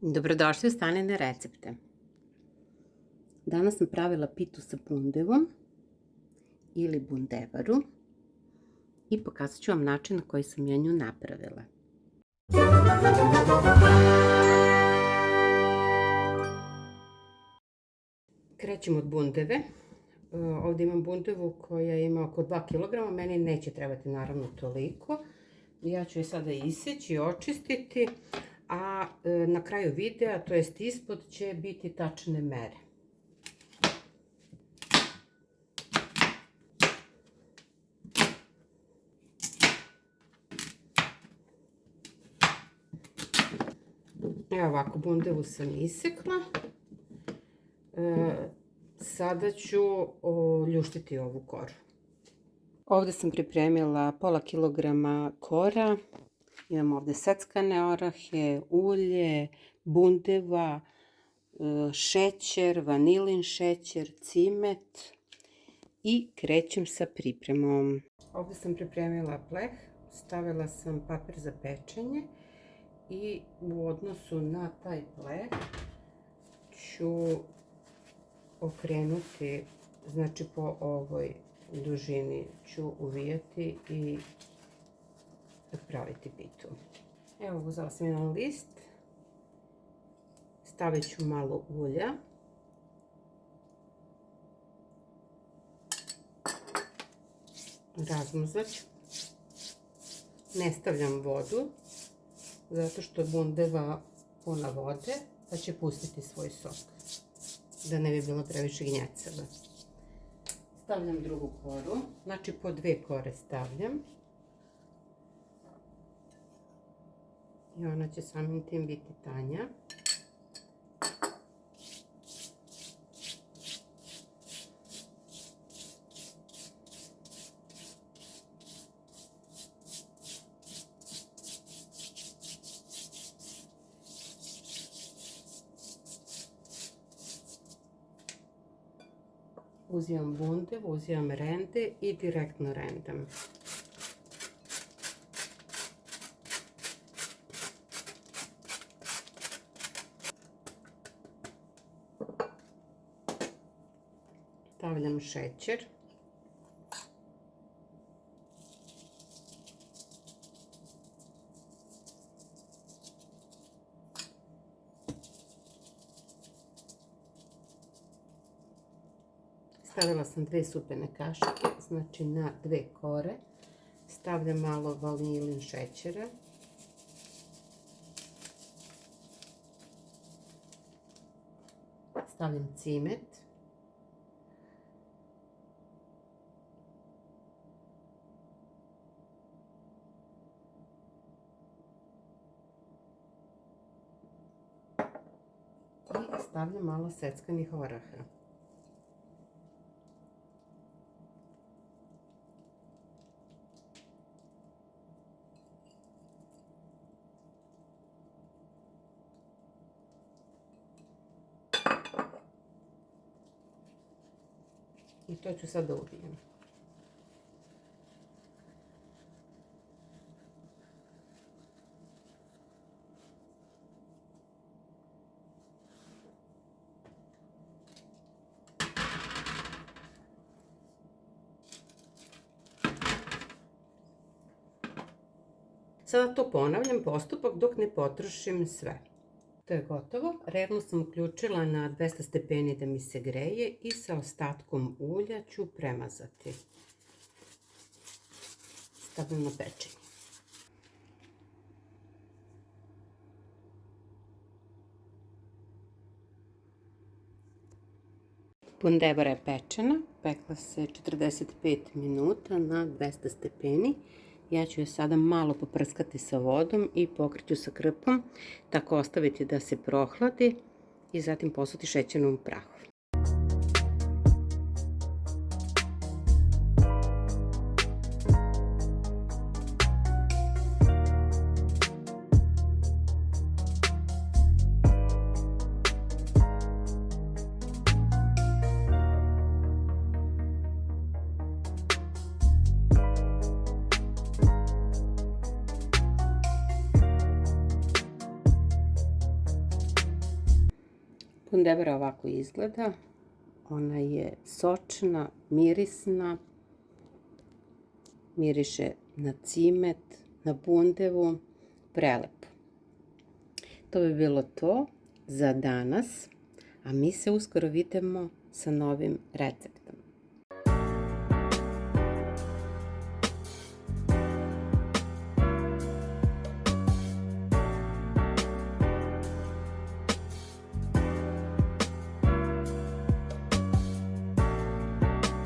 Dobrodošli u Stanine recepte. Danas sam pravila pitu sa bundevom ili bundevaru i pokazat ću vam način na koji sam ja nju napravila. Krećem od bundeve. Ovdje imam bundevu koja ima oko 2 kg, meni neće trebati naravno toliko. Ja ću je sada iseći i očistiti. A na kraju videa, to jest ispod, će biti tačne mere. Evo ovako, bundevu sam isekla. Sada ću ljuštiti ovu koru. Ovdje sam pripremila pola kilograma kora. Imam ovdje seckane orahe, ulje, bundeva, šećer, vanilin šećer, cimet i krećem sa pripremom. Ovdje sam pripremila pleh, stavila sam papir za pečenje i u odnosu na taj pleh ću okrenuti, znači po ovoj dužini ću uvijati i praviti pitu. Evo, uzela sam jedan list, stavit ću malo ulja, razmazat ću, ne stavljam vodu, zato što je bundeva puna vode, pa će pustiti svoj sok, da ne bi bilo previše gnjecava. Stavljam drugu koru, znači po 2 kore stavljam. I ona će samim tim biti tanja. Uzimam bundev, uzimam rende i direktno rendam. Stavljam šećer. Stavila sam 2 supene kašike, znači na 2 kore. Stavljam malo vanilin šećera. Stavljam cimet. I stavljam malo seckanih oraha. I to ću sad da ubijem. Sada to ponavljam postupak dok ne potrošim sve. To je gotovo. Rernu sam uključila na 200 stepeni da mi se greje i sa ostatkom ulja ću premazati. Stavljam na pečenje. Bundevara je pečena, pekla se 45 minuta na 200 stepeni. Ja ću je sada malo poprskati sa vodom i pokriću sa krpom, tako ostaviti da se prohladi i zatim posuti šećernom prahu. Bundevera ovako izgleda. Ona je sočna, mirisna, miriše na cimet, na bundevu, prelepo. To bi bilo to za danas, a mi se uskoro vidimo sa novim receptom.